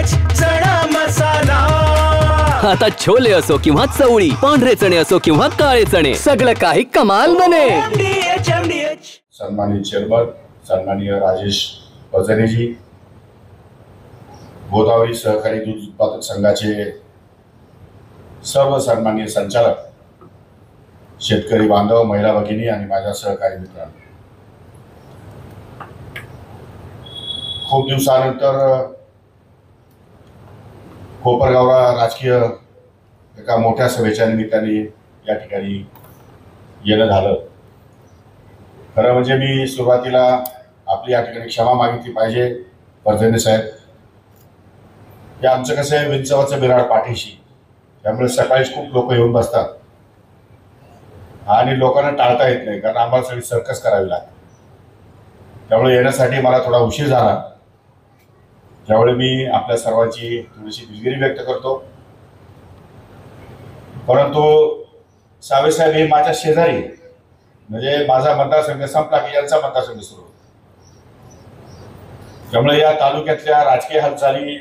चणा मसाला। आता छोले असो किंवा चवळी, पांढरे चणे असो किंवा काळे चणे, सगळं काही कमाल बने। सन्मानित चेअरमन सन्माननीय राजेश वजनेजी, गोदावरी सहकारी दूध उत्पादक संघाचे सर्व सन्माननीय संचालक, शेतकरी बांधव, महिला भगिनी आणि माझ्या सहकारी मित्रांनो, खूप दिवसानंतर कोपरगावला राजकीय एका मोठ्या सभेच्या निमित्ताने या ठिकाणी येणं झालं। खरं म्हणजे मी सुरुवातीला आपली या ठिकाणी क्षमा मागितली पाहिजे वर्धने साहेब, हे आमचं कसं आहे विंचवाचं बिराड पाठीशी, त्यामुळे सकाळीच खूप लोक येऊन बसतात आणि लोकांना टाळता येत नाही, कारण आम्हाला सगळी सर्कस करावी लागते। त्यामुळे येण्यासाठी मला थोडा उशीर झाला, त्यामुळे मी आपल्या सर्वांची थोडीशी दिलगिरी व्यक्त करतो। परंतु सावेसाहेब हे माझ्या शेजारी, म्हणजे माझा मतदारसंघ संपला की यांचा मतदारसंघ सुरू होतो, त्यामुळे या तालुक्यातल्या राजकीय हालचाली,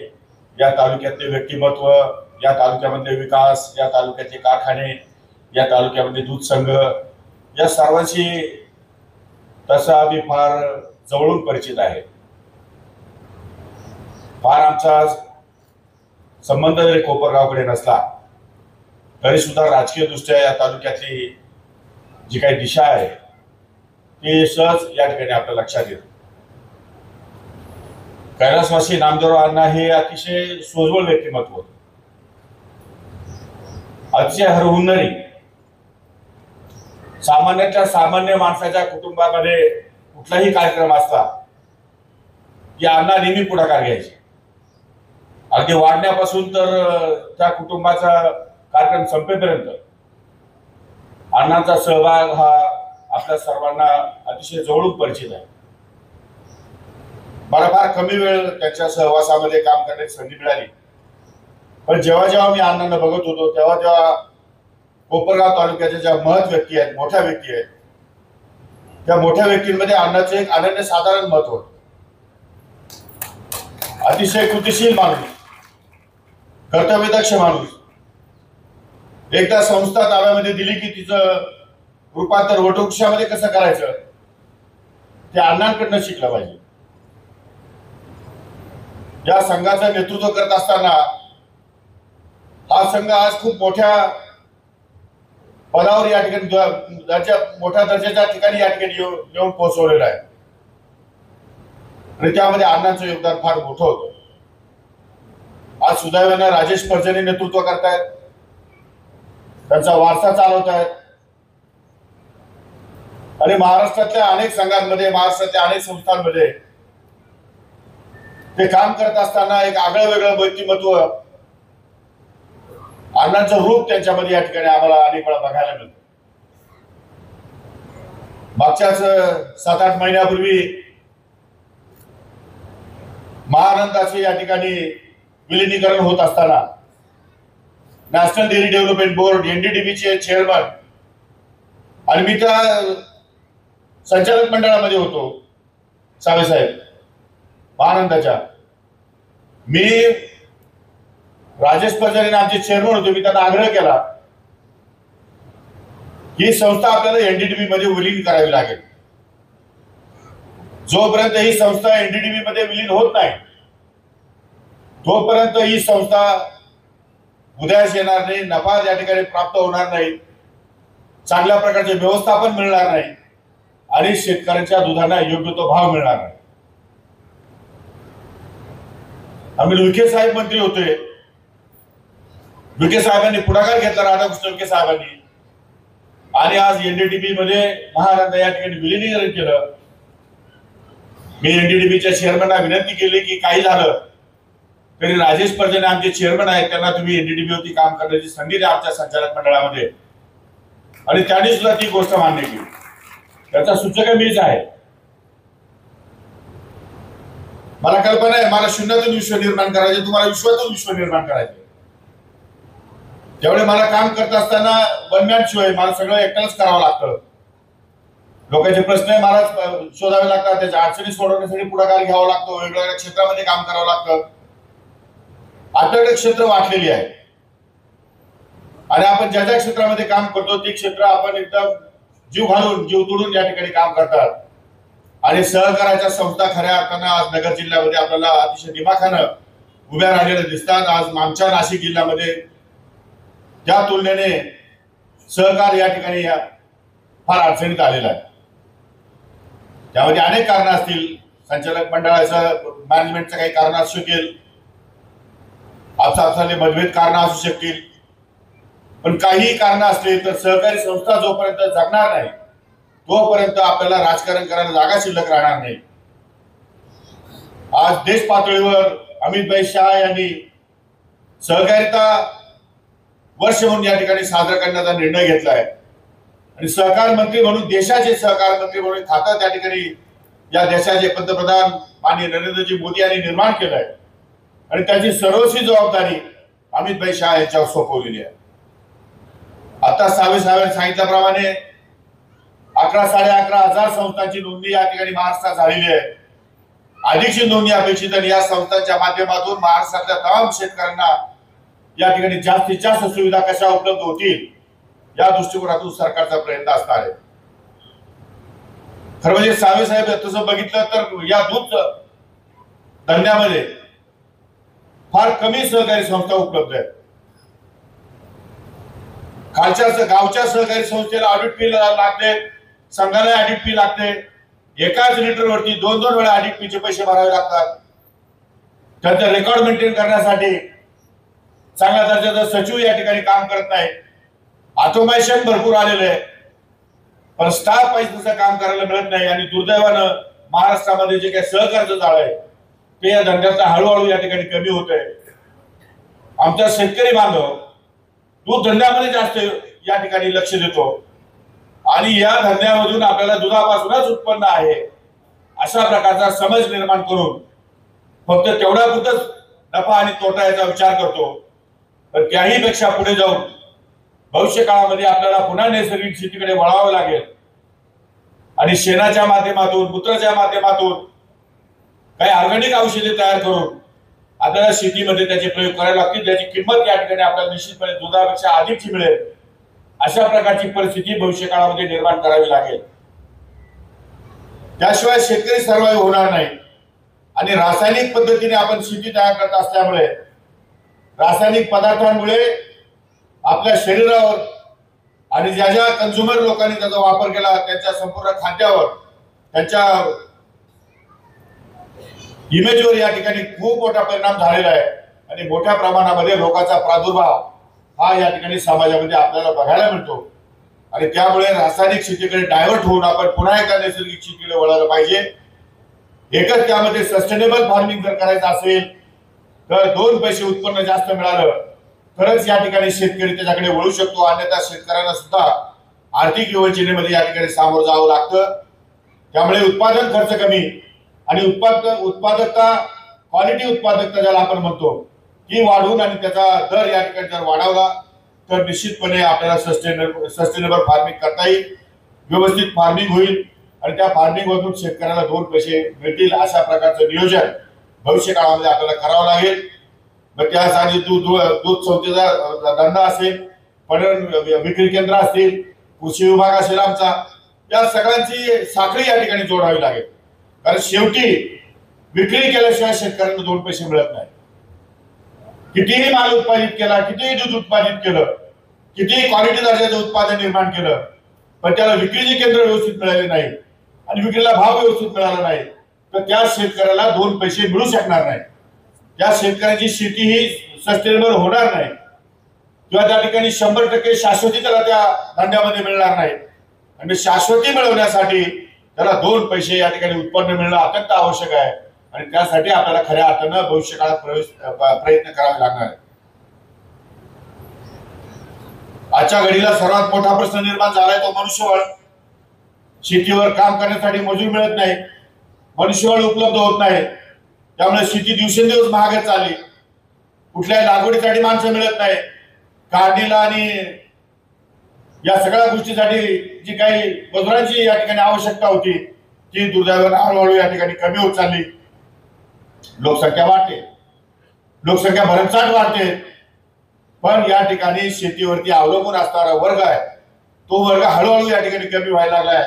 या तालुक्यातले व्यक्तिमत्व, या तालुक्यामधले विकास, या तालुक्यातले कारखाने, या तालुक्यामध्ये दूध संघ, या सर्वांशी तसा आम्ही फार जवळून परिचित आहे। फार आमचा संबंध जरी कोपरगावकडे नसला तरी सुद्धा राजकीय दृष्ट्या या तालुक्यातली जी काही दिशा आहे ती सहज या ठिकाणी आपल्या लक्षात येते। कैलासवासी नामदेवराव अण्णा हे अतिशय सोज्वळ व्यक्तिमत्व होते, अतिशय हरहुन्नरी, सामान्याच्या सामान्य माणसाच्या कुटुंबामध्ये कुठलाही कार्यक्रम असला की अण्णा नेहमी पुढाकार घ्यायचे। अगदी वाढण्यापासून तर त्या कुटुंबाचा कार्यक्रम संपेपर्यंत अण्णांचा सहभाग हा आपल्या सर्वांना अतिशय जवळून परिचित आहे। मला फार कमी वेळ त्यांच्या सहवासामध्ये काम करण्याची संधी मिळाली, पण जेव्हा जेव्हा मी अण्णांना बघत होतो तेव्हा तेव्हा कोपरगाव तालुक्याच्या ज्या महत् व्यक्ती आहेत, मोठ्या व्यक्ती आहेत, त्या मोठ्या व्यक्तींमध्ये अण्णाचं एक अनन्यसाधारण मत होतं। अतिशय कृतिशील माणूस, कर्तव्यदक्ष माणूस। एकदा संस्था ताब्यामध्ये दिली की तिचं रूपांतर वटवृक्षामध्ये कसं करायचं ते अण्णांकडनं शिकलं पाहिजे। या संघाचं नेतृत्व करत असताना हा संघ आज खूप मोठ्या पदावर या ठिकाणी, मोठ्या दर्जाच्या ठिकाणी या ठिकाणी येऊन पोहोचवलेला आहे आणि त्यामध्ये अण्णांचं योगदान फार मोठं होतं। आज सुदैवानं राजेश पर्जने नेतृत्व करतायत, त्यांचा वारसा चालवत आहेत आणि महाराष्ट्रातल्या अनेक संघांमध्ये, महाराष्ट्रातल्या अनेक संस्थांमध्ये ते काम करत असताना एक आगळं वेगळं व्यक्तिमत्व, अण्णांचं रूप त्यांच्यामध्ये या ठिकाणी आम्हाला अनेक वेळा बघायला मिळतं। मागच्याच 7-8 महिन्यापूर्वी महानंदाचे या ठिकाणी विलिनीकरण होत असताना national dairy development board NDDB चे चेअरमन आणि मी त्या संचालक मंडळामध्ये होतो सावेसाहेब महानंदाच्या। मी राजेश पर्जने आमचे चेअरमन होते, मी त्यांना आग्रह केला ही संस्था आपल्याला NDDB मध्ये विलीन करावी लागेल। जोपर्यंत ही संस्था NDDB मध्ये विलीन होत नाही तोपर्यंत ही संस्था उदयास येणार नाही, नफा या ठिकाणी प्राप्त होणार नाही, चांगल्या प्रकारचे व्यवस्थापन मिळणार नाही आणि शेतकऱ्यांच्या दुधाला योग्य तो भाव मिळणार नाही। आम्ही विखे साहेब मंत्री होते, विखे साहेबांनी पुढाकार घेतला, राधाकृष्ण विखे साहेबांनी, आणि आज NDDB मध्ये महानंदा या ठिकाणी विलिनीकरण केलं। मी NDDBच्या चेअरमनला विनंती केली की काही झालं तरी राजेश पर्जने आमचे चेअरमन आहेत, त्यांना तुम्ही NDDB वरती काम करण्याची संधी द्या आमच्या संचालक मंडळामध्ये, आणि त्यांनी सुद्धा ती गोष्ट मान्य केली। त्याचा सूचक मीच आहे। मला कल्पना आहे मला शून्यातून विश्व निर्माण करायचे, तुम्हाला विश्वातून विश्व निर्माण करायचे। त्यामुळे मला काम करत असताना वनमॅन शो आहे, मला सगळं एकट्याच करावं लागतं। लोकांचे प्रश्न मला शोधावे लागतात, त्याच्या अडचणी सोडवण्यासाठी पुढाकार घ्यावा लागतो, वेगवेगळ्या क्षेत्रामध्ये काम करावं लागतं। 8 क्षेत्र वाटलेली आहे आणि आपण ज्या ज्या क्षेत्रामध्ये काम करतो ते क्षेत्र आपण एकदम जीव घालून जीव तोडून या ठिकाणी काम करतात आणि सहकार्याच्या संस्था खऱ्या अर्थानं आज नगर जिल्ह्यामध्ये आपल्याला अतिशय दिमाखानं उभ्या राहिलेल्या दिसतात। आज आमच्या नाशिक जिल्ह्यामध्ये त्या तुलनेने सहकार या ठिकाणी फार अडचणीत आलेला आहे। त्यामध्ये अनेक कारणं असतील, संचालक मंडळाचं मॅनेजमेंटचं काही कारण असू शकेल, आपसातले मतभेद कारण असू शकतील, पण काही कारण असले तर सहकारी संस्था जोपर्यंत जगणार नाही तोपर्यंत आपल्याला राजकारण करायला जागा शिल्लक राहणार नाही। आज देश पातळीवर अमितभाई शाह यांनी सहकारिता वर्ष म्हणून या ठिकाणी साजरा करण्याचा निर्णय घेतला आहे आणि सहकार मंत्री म्हणून, देशाचे सहकार मंत्री म्हणून खातं त्या ठिकाणी या देशाचे पंतप्रधान माननीय नरेंद्रजी मोदी यांनी निर्माण केलं आहे आणि त्याची सर्वस्वी जबाबदारी अमितभाई शाह यांच्यावर सोपवलेली आहे। आता साहेबांनी सांगितल्याप्रमाणे 11-11.5 संस्थांची नोंदणी या ठिकाणी महाराष्ट्रात झालेली आहे। अधिकची नोंदणी अपेक्षित आणि या संस्थांच्या माध्यमातून महाराष्ट्रातल्या तमाम शेतकऱ्यांना या ठिकाणी जास्तीत जास्त सुविधा कशा उपलब्ध होतील या दृष्टिकोनातून सरकारचा प्रयत्न असणार आहे। खरं म्हणजे साहेब तसं बघितलं तर या दूध धंद्यामध्ये फार कमी सहकारी संस्था उपलब्ध आहेत। गावच्या सहकारी संस्थेला ऑडिट फी लागते, संघाला ऑडिट फी लागते, एकाच लिटरवरती 2-2 वेळा ऑडिट फीचे पैसे भरावे लागतात। त्यांचं रेकॉर्ड मेंटेन करण्यासाठी चांगल्या दर्जाचा सचिव या ठिकाणी काम करत नाही। ऑटोमेशन भरपूर आलेलं आहे पण स्टाफ पाहिजे तसं काम करायला मिळत नाही आणि दुर्दैवानं महाराष्ट्रामध्ये जे काही सहकार्याचं जाळं आहे ते या धंद्याचा हळूहळू या ठिकाणी कमी होत आहे। आमचा शेतकरी बांधव दूध धंद्यामध्ये जास्त या ठिकाणी लक्ष देतो आणि या धंद्यामधून आपल्याला दुधापासूनच उत्पन्न आहे अशा प्रकारचा समज निर्माण करून फक्त तेवढ्यापुरतच नफा आणि तोटा याचा विचार करतो। पण त्याही पेक्षा पुढे जाऊन भविष्य काळामध्ये आपल्याला पुन्हा नैसर्गिक शेतीकडे वळावं लागेल आणि शेणाच्या माध्यमातून, मूत्राच्या माध्यमातून काही ऑर्गॅनिक औषधे तयार करून आपल्याला शेतीमध्ये त्याचे प्रयोग करायला लागतील, ज्याची किंमत या ठिकाणी आपल्याला निश्चितपणे दुधापेक्षा अधिकची मिळेल अशा प्रकारची परिस्थिती भविष्य काळामध्ये निर्माण करावी लागेल। त्याशिवाय शेतकरी सर्वाइव्ह होणार नाही आणि रासायनिक पद्धतीने आपण शेती तयार करत असल्यामुळे रासायनिक पदार्थांमुळे आपल्या शरीरावर आणि ज्या ज्या कंझ्युमर लोकांनी त्याचा वापर केला त्यांच्या संपूर्ण खाद्यावर, त्यांच्या इमेजवर या ठिकाणी खूप मोठा परिणाम झालेला आहे आणि मोठ्या प्रमाणामध्ये रोगाचा प्रादुर्भाव हा या ठिकाणी समाजामध्ये आपल्याला बघायला मिळतो आणि त्यामुळे रासायनिक शेतीकडे डायव्हर्ट होऊन आपण पुन्हा एकदा नैसर्गिक शेतीकडे वळायला पाहिजे। एकच त्यामध्ये सस्टेनेबल फार्मिंग जर करायचं असेल तर 2 पैसे उत्पन्न जास्त मिळालं तरच या ठिकाणी शेतकरी त्याच्याकडे वळू शकतो, अन्यथा शेतकऱ्यांना सुद्धा आर्थिक विवंचनेमध्ये या ठिकाणी सामोरं जावं लागतं। त्यामुळे उत्पादन खर्च कमी आणि उत्पादकता, क्वालिटी उत्पादकता ज्याला आपण म्हणतो ती वाढवून आणि त्याचा दर या ठिकाणी जर वाढवला तर निश्चितपणे आपल्याला सस्टेनेबल फार्मिंग करता येईल, व्यवस्थित फार्मिंग होईल आणि त्या फार्मिंग मधून शेतकऱ्याला 2 पैसे मिळतील अशा प्रकारचं नियोजन भविष्य काळामध्ये आपल्याला करावं लागेल। मग त्यासाठी दूध संस्थेचा धंदा असेल, पणन विक्री केंद्र असतील, कृषी विभाग असेल आमचा, या सगळ्यांची साखळी या ठिकाणी जोडावी लागेल कारण शेवटी विक्री केल्याशिवाय शेतकऱ्यांना 2 पैसे मिळत नाही। कितीही माल उत्पादित केला, कितीही दूध उत्पादित केलं, कितीही क्वालिटी दर्जाचं उत्पादन निर्माण केलं पण त्याला विक्रीचे केंद्र व्यवस्थित मिळाले नाही आणि विक्रीला भाव व्यवस्थित मिळाला नाही तर त्या शेतकऱ्याला 2 पैसे मिळू शकणार नाही। त्या शेतकऱ्याची शेती ही सस्टेनेबल होणार नाही किंवा त्या ठिकाणी 100% शाश्वती त्याला त्या धंद्यामध्ये मिळणार नाही आणि शाश्वती मिळवण्यासाठी त्याला 2 पैसे या ठिकाणी उत्पन्न मिळणं अत्यंत आवश्यक आहे आणि त्यासाठी आपल्याला खऱ्या अर्थानं भविष्य काळात प्रयत्न करावे लागणार आहे। आजच्या घडीला सर्वात मोठा प्रश्न निर्माण झालाय तो मनुष्यबळ। शेतीवर काम करण्यासाठी मजूर मिळत नाही, मनुष्यबळ उपलब्ध होत नाही, त्यामुळे शेती दिवसेंदिवस महागत चालली। कुठल्याही लागवडीसाठी माणसं मिळत नाही, काढणीला आणि या सगळ्या गोष्टीसाठी जी काही मजुरांची या ठिकाणी आवश्यकता होती ती दुर्दैवाने हळूहळू या ठिकाणी कमी होत चालली। लोकसंख्या वाढते, लोकसंख्या भरमसाठ वाढते, पण या ठिकाणी शेतीवरती अवलंबून असणारा वर्ग आहे तो वर्ग हळूहळू या ठिकाणी कमी व्हायला लागलाय.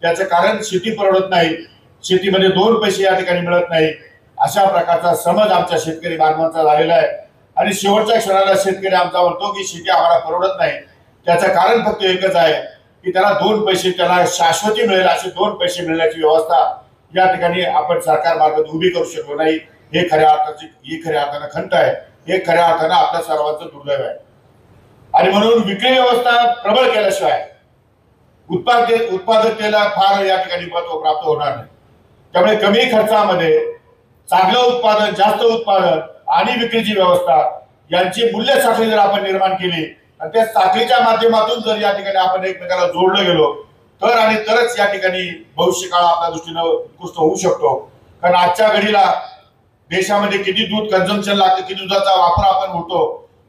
त्याचं कारण शेती परवडत नाही, शेतीमध्ये 2 पैसे या ठिकाणी मिळत नाही, अशा प्रकारचा समज आमच्या शेतकरी बांधवांचा झालेला आहे. आणि शेवटच्या क्षणाला शेतकरी आमचा म्हणतो की शेती आम्हाला परवडत नाही. त्याचं कारण फक्त एकच आहे की त्याला 2 पैसे, त्याला शाश्वती मिळेल असे 2 पैसे मिळण्याची व्यवस्था या ठिकाणी आपण सरकार मार्फत उभी करू शकलो नाही. ही खऱ्या अर्थानं खंत आहे, हे खऱ्या अर्थानं आपल्या सर्वांचं दुर्दैव आहे. आणि म्हणून विक्री व्यवस्था प्रबळ केल्याशिवाय उत्पादकतेला फार या ठिकाणी महत्व प्राप्त होणार नाही. त्यामुळे कमी खर्चामध्ये चांगलं उत्पादन, जास्त उत्पादन आणि विक्रीची व्यवस्था यांची मूल्य साखळी जर आपण निर्माण केली आणि त्या साखळीच्या माध्यमातून जर या ठिकाणी आपण एकमेकाला जोडलं गेलो तर आणि तरच या ठिकाणी भविष्य काळ आपल्या दृष्टीनं उत्कृष्ट होऊ शकतो. कारण आजच्या घडीला देशामध्ये किती दूध कन्झम्पशन लागतं, किती दुधाचा वापर आपण होतो,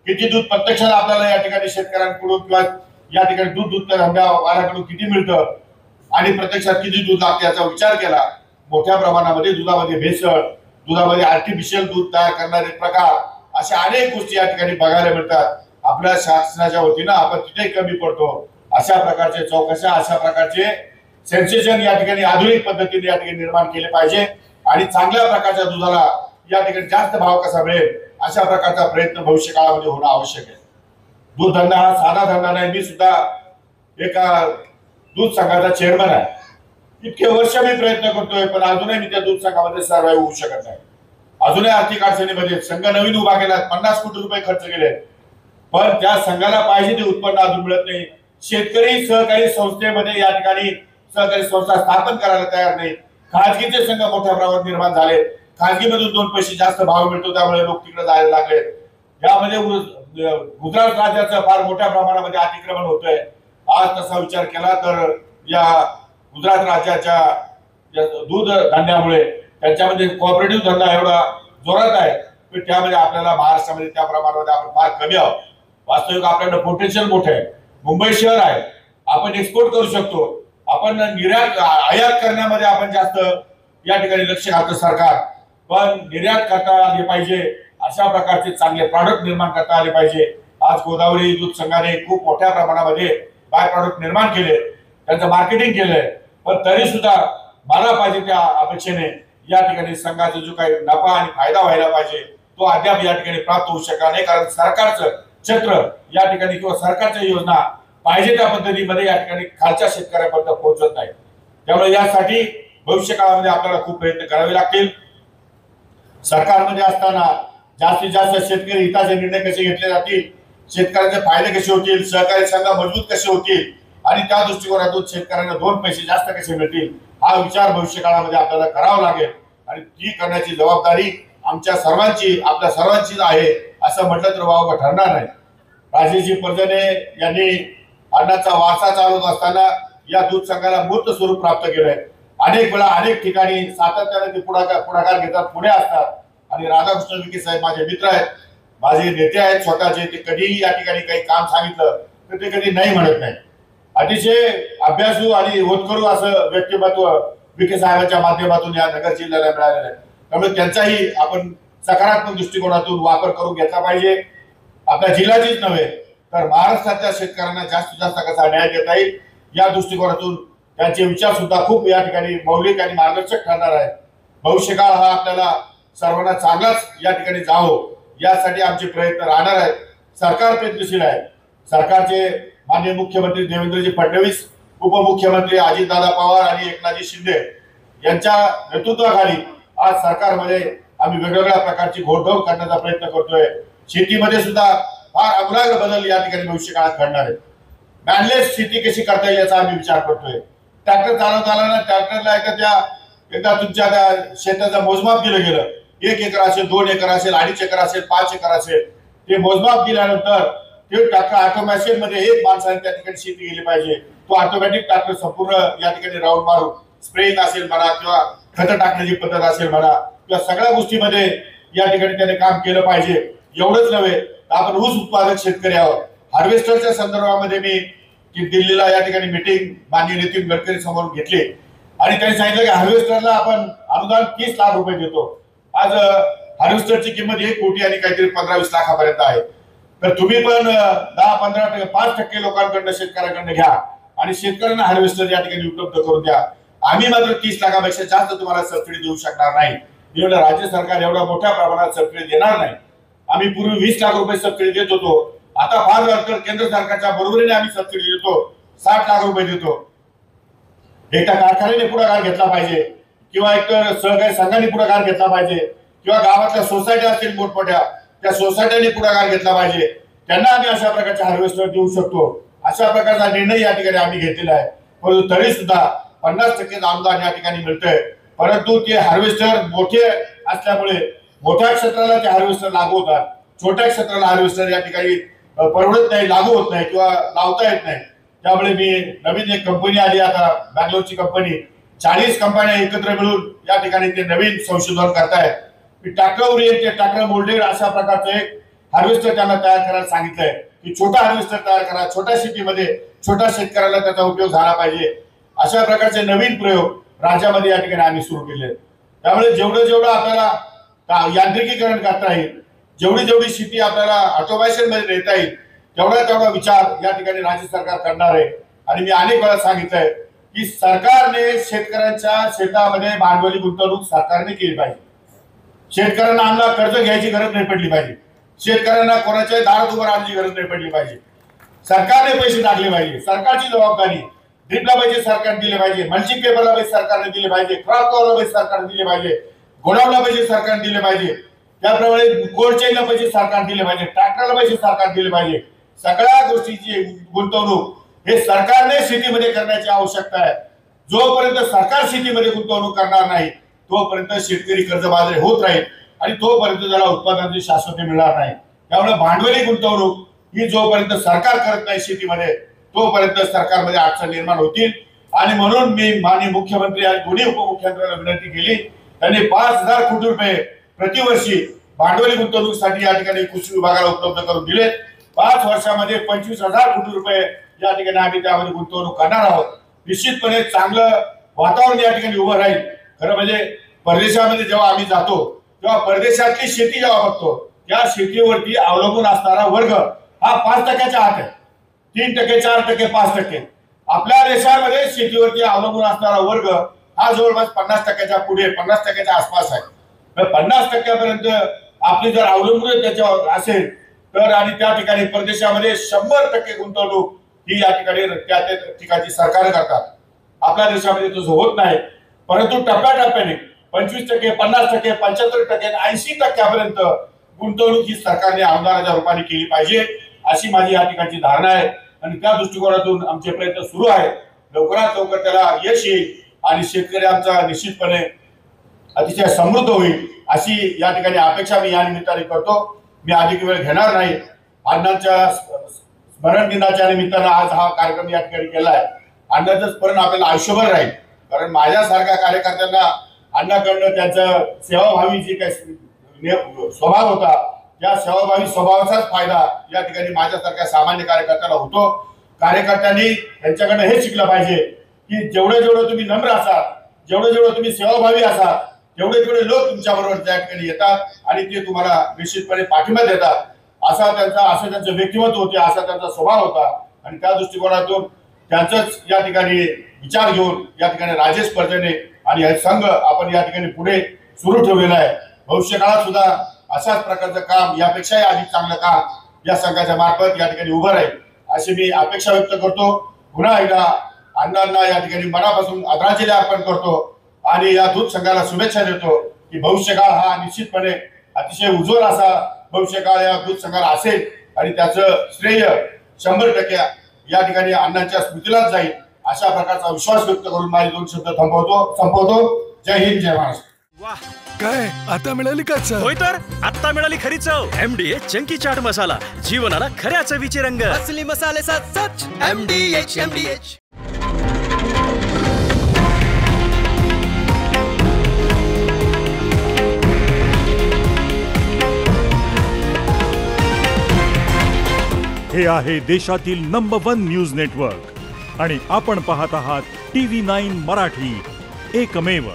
किती दूध प्रत्यक्षात आपल्याला या ठिकाणी शेतकऱ्यांकडून किंवा या ठिकाणी दूध धंद्यावाल्याकडून किती मिळतं आणि प्रत्यक्षात किती दूध लागते याचा विचार केला. मोठ्या प्रमाणामध्ये दुधामध्ये भेसळ, दुधामध्ये आर्टिफिशियल दूध तयार करणारे प्रकार, अशा अनेक गोष्टी या ठिकाणी बघायला मिळतात. आपल्या शासनाच्या वतीनं आपण तिथे कमी पडतो. अशा प्रकारचे चौकशा, अशा प्रकारचे सेन्सेशन या ठिकाणी आधुनिक पद्धतीने या ठिकाणी निर्माण केले पाहिजे आणि चांगल्या प्रकारच्या दुधाला या ठिकाणी जास्त भाव कसा मिळेल अशा प्रकारचा प्रयत्न भविष्य काळामध्ये होणं आवश्यक आहे. दूध धंदा हा साधा धंदा नाही. मी सुद्धा एका दूध संघाचा चेअरमन आहे. इतके वर्ष मी प्रयत्न करतोय, पण अजूनही मी त्या दूध संघामध्ये सर्वाईव्ह होऊ शकत नाही. अजूनही आर्थिक अडचणीमध्ये संघ नवीन उभा केला, 50 कोटी रुपये खर्च केले, पण त्या संघाला पाहिजे ते उत्पन्न अजून मिळत नाही. शेतकरी सहकारी संस्थेमध्ये या ठिकाणी सहकारी संस्था स्थापन करायला तयार नाही. खाजगीचे संघ मोठ्या प्रमाणात निर्माण झाले, खाजगीमधून 2 पैसे जास्त भाव मिळतो, त्यामुळे लोक तिकडे जायला लागले. यामध्ये गुजरात राज्याचं फार मोठ्या प्रमाणामध्ये अतिक्रमण होतंय. आज तसा विचार केला तर या गुजरात राज्याच्या दूध धंद्यामुळे त्यांच्यामध्ये कोऑपरेटिव्ह धंदा एवढा जोरात आहे की त्यामध्ये आपल्याला महाराष्ट्रामध्ये त्या प्रमाणामध्ये आपण फार कमी आहोत. वास्तविक आपल्याकडे पोटेन्शियल मोठे आहे. मुंबई शहर आहे, आपण एक्सपोर्ट करू शकतो, आपण आयात करण्यामध्ये आपण जास्त या ठिकाणी लक्ष घालतो सरकार, पण निर्यात करता आले पाहिजे. अशा प्रकारचे चांगले प्रॉडक्ट निर्माण करता आले पाहिजे. आज गोदावरी दूध संघाने खूप मोठ्या प्रमाणामध्ये बाय प्रॉडक्ट निर्माण केले, त्यांचं मार्केटिंग केलंय, पण तरी सुद्धा मला पाहिजे त्या अपेक्षेने या ठिकाणी संघाचा जो काही नफा आणि फायदा व्हायला पाहिजे तो अद्याप या ठिकाणी प्राप्त होऊ शकला नाही. कारण सरकारचं क्षेत्र या ठिकाणी किंवा सरकारच्या योजना पाहिजे त्या पद्धतीमध्ये या ठिकाणी खालच्या शेतकऱ्यापर्यंत पोहोचत नाही. त्यामुळे यासाठी भविष्य काळामध्ये आपल्याला खूप प्रयत्न करावे लागतील. सरकारमध्ये असताना जास्तीत जास्त शेतकरी हिताचे निर्णय कसे घेतले जातील, शेतकऱ्यांचे फायदे कसे होतील, सहकारी संघ मजबूत कसे होतील आणि त्या दृष्टिकोनातून शेतकऱ्यांना 2 पैसे जास्त कसे मिळतील हा विचार भविष्य काळामध्ये आपल्याला करावा लागेल. आणि ती करण्याची जबाबदारी आमच्या सर्वांची, आपल्या सर्वांचीच आहे असं म्हटलं तर वावगं ठरणार नाही. राजेजी पर्जने यांनी अन्नाचा वारसा चालवत असताना या दूध संघाला मूर्त स्वरूप प्राप्त केलंय. अनेक वेळा अनेक ठिकाणी सातत्याने ते पुढाकार घेतात, पुढे असतात. आणि राधाकृष्ण विखे साहेब माझे मित्र आहेत, माझे नेते आहेत स्वतःचे. ते कधीही या ठिकाणी काही काम सांगितलं तर ते कधी नाही म्हणत नाही. अतिशय अभ्यासू आणि होतकरू असं व्यक्तिमत्व विखे साहेबांच्या माध्यमातून या नगर जिल्ह्याला मिळालेलं आहे. त्यामुळे त्यांचाही आपण सकारात्मक दृष्टिकोनातून वापर करून घेतला पाहिजे. आपल्या जिल्ह्याचीच नव्हे तर महाराष्ट्रातल्या शेतकऱ्यांना जास्तीत जास्त कसा न्याय देता येईल या दृष्टिकोनातून त्यांचे विचार सुद्धा खूप या ठिकाणी मौलिक आणि मार्गदर्शक ठरणार आहे. भविष्यकाळ हा आपल्याला सर्वांना चांगलाच या ठिकाणी जावो यासाठी आमचे प्रयत्न राहणार आहेत. सरकार प्रयत्नशील आहे. सरकारचे माननीय मुख्यमंत्री देवेंद्रजी फडणवीस, उपमुख्यमंत्री अजितदादा पवार आणि एकनाथजी शिंदे यांच्या नेतृत्वाखाली आज सरकारमध्ये आम्ही वेगवेगळ्या प्रकारची घोडदौड करण्याचा प्रयत्न करतोय. शेतीमध्ये सुद्धा फार आमूलाग्र बदल या ठिकाणी भविष्य काळात घडणार आहेत. मॅनलेस शेती कशी करता येईल याचा आम्ही विचार करतोय. ट्रॅक्टर चालवताना ट्रॅक्टरला एकदा तुमच्या त्या शेताचं मोजमाप दिलं गेलं, 1 एकर असेल, 2 एकर असेल, 2.5 एकर असेल, 5 एकर असेल, ते मोजमाप दिल्यानंतर ते ट्रॅक्टर ऑटोमॅशन मध्ये एक माणसाने त्या ठिकाणी शेती केली पाहिजे. तो ऑटोमॅटिक ट्रॅक्टर संपूर्ण या ठिकाणी राऊंड मारून स्प्रेइंग असेल म्हणा किंवा खत टाकण्याची पद्धत असेल म्हणा किंवा सगळ्या गोष्टीमध्ये या ठिकाणी त्याने काम केलं पाहिजे. एवढंच नव्हे तर आपण ऊस उत्पादक शेतकरी आहोत. हार्वेस्टरच्या संदर्भामध्ये मी दिल्लीला या ठिकाणी मीटिंग माननीय नितीन गडकरी समोर घेतली आणि त्यांनी सांगितलं की हार्वेस्टरला आपण अनुदान 30 लाख रुपये देतो. आज हार्वेस्टरची किंमत 1 कोटी आणि काहीतरी 15-20 लाखापर्यंत आहे. तर तुम्ही पण 10-15% 5% लोकांकडनं शेतकऱ्यांकडनं घ्या आणि शेतकऱ्यांना हार्वेस्टर या ठिकाणी उपलब्ध करून द्या. आम्ही मात्र 30 लाखापेक्षा जास्त तुम्हाला सबसिडी देऊ शकणार नाही. एवढं राज्य सरकार एवढ्या मोठ्या प्रमाणात सबसिडी देणार नाही. आम्ही पूर्वी 20 लाख रुपये सबसिडी देत होतो. आता फार झालं तर केंद्र सरकारच्या बरोबरीने आम्ही सबसिडी देतो, 60 लाख रुपये देतो. एकटा कारखान्याने पुढाकार घेतला पाहिजे किंवा एकतर सहकारी संघाने पुढाकार घेतला पाहिजे किंवा गावातल्या सोसायट्या असतील मोठमोठ्या त्या सोसायट्याने पुढाकार घेतला पाहिजे. त्यांना आम्ही अशा प्रकारचे हार्वेस्टर देऊ शकतो. अशा प्रकारचा निर्णय या ठिकाणी आम्ही घेतलेला आहे. परंतु तरी सुद्धा 50% अनुदान या ठिकाणी मिळतंय. परंतु ते हार्वेस्टर मोठे असल्यामुळे मोठ्या क्षेत्राला ते हार्वेस्टर लागू होतात, छोट्या क्षेत्राला हार्वेस्टर या ठिकाणी परवडत नाही, लागू होत नाही किंवा लावता येत नाही. त्यामुळे मी नवीन एक कंपनी आली आता बँगलोरची कंपनी, 40 कंपन्या एकत्र मिळून या ठिकाणी ते नवीन संशोधन करतायत. मी ट्रॅक्टरवर ते ट्रॅक्टर मोल्डेड अशा प्रकारचं एक हार्वेस्टर त्यांना तयार करायला सांगितलंय की छोटा हार्वेस्टर तयार करा, छोट्या सिटीमध्ये छोट्या शेतकऱ्याला त्याचा उपयोग झाला पाहिजे. अशा प्रकारचे नवीन प्रयोग राज्यामध्ये या ठिकाणी आम्ही सुरू केले. त्यामुळे जेवढं आपल्याला यांत्रिकीकरण करता येईल, जेवढी शेती आपल्याला ऑटोमेशन मध्ये नेता येईल तेवढा विचार या ठिकाणी राज्य सरकार करणार आहे. आणि मी अनेक वेळा सांगितलंय की सरकारने शेतकऱ्यांच्या शेतामध्ये भांडवली गुंतवणूक सरकारने केली पाहिजे. शेतकऱ्यांना आम्हाला कर्ज घ्यायची गरज नाही पडली पाहिजे. शेतकऱ्यांना कोणाच्या दारात उभं राहण्याची गरज नाही पडली पाहिजे. सरकारने पैसे टाकले पाहिजे. सरकारची जबाबदारी ड्रिपला पैसे सरकारने दिले पाहिजे, मल्चिंग पेपरला पैसे सरकारने दिले पाहिजे, क्रॉप कव्हरला पैसे सरकारने दिले पाहिजे, गोडाऊनला पैसे सरकारने दिले पाहिजे, त्याप्रमाणे कोल्ड चेनला पैसे सरकारने दिले पाहिजे, ट्रॅक्टरला पैसे सरकारने दिले पाहिजे. सगळ्या गोष्टीची गुंतवणूक हे सरकारने शेतीमध्ये करण्याची आवश्यकता आहे. जोपर्यंत सरकार शेतीमध्ये गुंतवणूक करणार नाही तोपर्यंत शेतकरी कर्जबाजारी होत राहील आणि तोपर्यंत त्याला उत्पादनाची शाश्वती मिळणार नाही. त्यामुळे भांडवली गुंतवणूक ही जोपर्यंत सरकार करत नाही शेतीमध्ये तोपर्यंत सरकारमध्ये अडचण निर्माण होतील. आणि म्हणून मी माननीय मुख्यमंत्री आणि दोन्ही उपमुख्यमंत्र्यांना विनंती केली. त्यांनी 5,000 कोटी रुपये प्रतिवर्षी भांडवली गुंतवणुकीसाठी या ठिकाणी कृषी विभागाला उपलब्ध करून दिले. 5 वर्षामध्ये 25,000 कोटी रुपये या ठिकाणी आम्ही त्यामध्ये गुंतवणूक करणार आहोत. निश्चितपणे चांगलं वातावरण या ठिकाणी उभं राहील. खरं म्हणजे परदेशामध्ये जेव्हा आम्ही जातो तेव्हा परदेशातली शेती जेव्हा बघतो त्या शेतीवरती अवलंबून असणारा वर्ग हा 5% आत आहे. 3%, 4%, 5%. आपल्या देशामध्ये शेतीवरती अवलंबून असणारा वर्ग हा जवळपास 50% पुढे 50% आसपास आहे. 50% आपली जर अवलंबून त्याच्यावर असेल तर आणि त्या ठिकाणी परदेशामध्ये 100% गुंतवणूक ही या ठिकाणी त्या ठिकाणी सरकार करतात. आपल्या देशामध्ये तसं होत नाही. परंतु टप्प्याटप्प्याने 25%, 50%, 75%, 80% गुंतवणूक ही सरकारने अनुदानाच्या रूपाने केली पाहिजे अशी माझी या ठिकाणची धारणा आहे. आणि त्या दृष्टिकोनातून आमचे प्रयत्न सुरू आहेत. लवकरात लवकर त्याला यश येईल आणि शेतकरी आमचा निश्चितपणे अतिशय समृद्ध होईल अशी या ठिकाणी अपेक्षा मी या निमित्ताने करतो. मी अधिक वेळ घेणार नाही. अण्णांच्या स्मरण दिनाच्या निमित्तानं आज हा कार्यक्रम या ठिकाणी केला आहे. अण्णाचं स्मरण आपल्याला आयुष्यभर राहील. कारण माझ्यासारख्या कार्यकर्त्यांना अण्णाकडनं त्यांचं सेवाभावी जे काही स्वभाव होता त्या सेवाभावी स्वभावाचाच फायदा या ठिकाणी माझ्यासारख्या सामान्य कार्यकर्त्याला होतो. कार्यकर्त्यांनी त्यांच्याकडनं हे शिकलं पाहिजे की जेवढं तुम्ही नम्र असाल, जेवढं तुम्ही सेवाभावी असाल तेवढे लोक तुमच्या बरोबर त्या ठिकाणी येतात आणि ते तुम्हाला निश्चितपणे पाठिंबा देतात. असं त्यांचं व्यक्तिमत्व होते, असा त्यांचा स्वभाव होता. आणि त्या दृष्टिकोनातून त्यांचंच या ठिकाणी विचार घेऊन या ठिकाणी राजेश पर्जने आणि हे संघ आपण या ठिकाणी पुढे सुरू ठेवलेला आहे. भविष्यकाळात सुद्धा अशाच प्रकारचं काम यापेक्षाही अधिक चांगलं काम या संघाच्या मार्फत या ठिकाणी उभं राहील अशी मी अपेक्षा व्यक्त करतो. पुन्हा एकदा अण्णांना या ठिकाणी मनापासून आदरांजली अर्पण करतो आणि या दूध संघाला शुभेच्छा देतो की भविष्यकाळ हा निश्चितपणे अतिशय उज्ज्वल असा भविष्यकाळ या दूध संघाला असेल आणि त्याचं श्रेय 100% या ठिकाणी अण्णांच्या स्मृतीलाच जाईल अशा प्रकारचा विश्वास व्यक्त करून माझे 2 शब्द संपवतो. जय हिंद, जय महाराष्ट्र. वाह, काय आता मिळाली का चव? होय तर आता मिळाली खरी चव. MDH चंकी चाट मसाला, जीवनाला खऱ्या चवीचे रंग. असली मसाले साथ सच MDH. हे आहे देशातील नंबर 1 न्यूज नेटवर्क आणि आपण पाहत आहात TV9 मराठी, एकमेव.